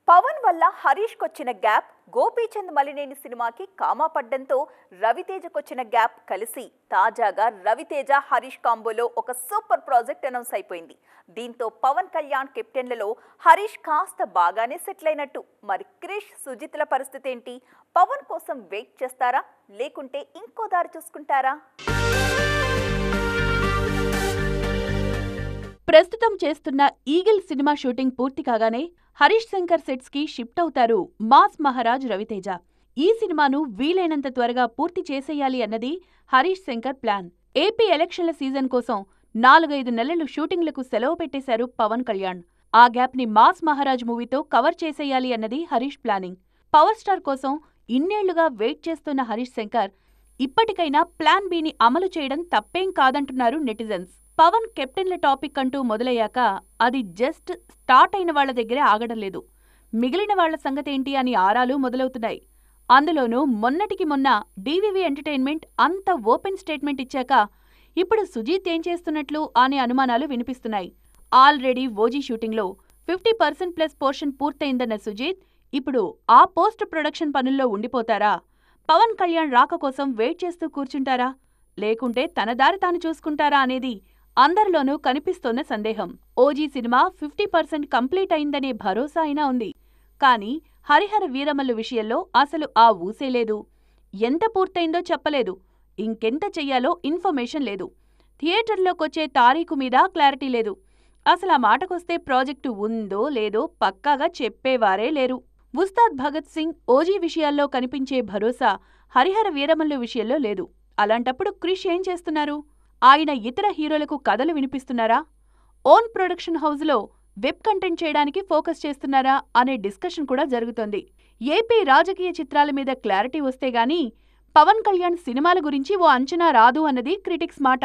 పవన్ వల్ల హరీష్ కొచ్చిన గ్యాప్, గోపీచంద్ మలినేని సినిమాకి comma పడ్డంతో రవితేజకొచ్చిన gap కలిసి తాజాగా రవితేజ హరీష్ కాంబోలో ఒక సూపర్ ప్రాజెక్ట్ అనౌన్స్ అయిపోయింది. దీంతో పవన్ కళ్యాణ్ కెప్టెన్లలో హరీష్ కాస్త బాగానే సెటిల్ అయినట్టు. మరి క్రిష్, సుజిత్ల పరిస్థితి ఏంటి? పవన్ కోసం వెయిట్ చేస్తారా లేకుంటే ఇంకో దారి చూసుకుంటారా? ప్రస్తుతం చేస్తున్న ఈగిల్ సినిమా షూటింగ్ పూర్తి కాగానే హరీష్ శంకర్ సెట్స్ కి షిఫ్ట్ అవుతారు మాస్ మహారాజ్ రవితేజ. ఈ సినిమాను వీలైనంత త్వరగా పూర్తి చేసేయాలి అన్నది హరీష్ శంకర్ ప్లాన్. ఏపీ ఎలక్షన్ల సీజన్ కోసం 4-5 నెలలు షూటింగ్లకు సెలవు పెట్టేశారు పవన్ కళ్యాణ్. ఆ గ్యాప్ ని మాస్ మహారాజ్ మూవీతో కవర్ చేసేయాలి అన్నది హరీష్ ప్లానింగ్. పవర్ స్టార్ కోసం ఇన్నేళ్లుగా వెయిట్ చేస్తున్న హరీష్ శంకర్ ఇప్పటికైనా ప్లాన్ బిని అమలు చేయడం తప్పేం కాదంటున్నారు నెటిజన్స్. పవన్ కెప్టెన్ల టాపిక్ అంటూ మొదలయ్యాక అది జస్ట్ స్టార్ట్ అయిన వాళ్ల దగ్గరే ఆగడం లేదు. మిగిలిన వాళ్ల సంగతేంటి అని ఆరాలు మొదలవుతున్నాయి. అందులోనూ మొన్నటికి మొన్న డీవీవీ ఎంటర్టైన్మెంట్ అంత ఓపెన్ స్టేట్మెంట్ ఇచ్చాక ఇప్పుడు సుజీత్ ఏం చేస్తున్నట్లు అనే అనుమానాలు వినిపిస్తున్నాయి. ఆల్రెడీ ఓజీ షూటింగ్లో 50% పోర్షన్ పూర్తయిందన్న సుజీత్ ఇప్పుడు ఆ పోస్ట్ ప్రొడక్షన్ పనుల్లో ఉండిపోతారా? పవన్ కళ్యాణ్ రాక కోసం వెయిట్ చేస్తూ కూర్చుంటారా? లేకుంటే తన దారి తాను చూసుకుంటారా అనేది అందరిలోనూ కనిపిస్తోన్న సందేహం. ఓజీ సినిమా 50% కంప్లీట్ అయిందనే భరోసా అయినా ఉంది. కానీ హరిహర వీరమల్లు విషయంలో అసలు ఆ ఊసేలేదు. ఎంత పూర్తయిందో చెప్పలేదు. ఇంకెంత చెయ్యాలో ఇన్ఫర్మేషన్ లేదు. థియేటర్లోకొచ్చే తారీఖు మీద క్లారిటీ లేదు. అసలు ఆ మాటకొస్తే ప్రాజెక్టు ఉందో లేదో పక్కాగా చెప్పేవారే లేరు. ఉస్తాద్ భగత్ సింగ్, ఓజీ విషయాల్లో కనిపించే భరోసా హరిహర వీరమల్లు విషయంలో లేదు. అలాంటప్పుడు క్రిష్ ఏం చేస్తున్నారు? ఆయన ఇతర హీరోలకు కథలు వినిపిస్తున్నారా? ఓన్ ప్రొడక్షన్ హౌస్లో వెబ్ కంటెంట్ చేయడానికి ఫోకస్ చేస్తున్నారా అనే డిస్కషన్ కూడా జరుగుతోంది. ఏపీ రాజకీయ చిత్రాల మీద క్లారిటీ వస్తేగానీ పవన్ కళ్యాణ్ సినిమాల గురించి ఓ అంచనా రాదు అన్నది క్రిటిక్స్ మాట.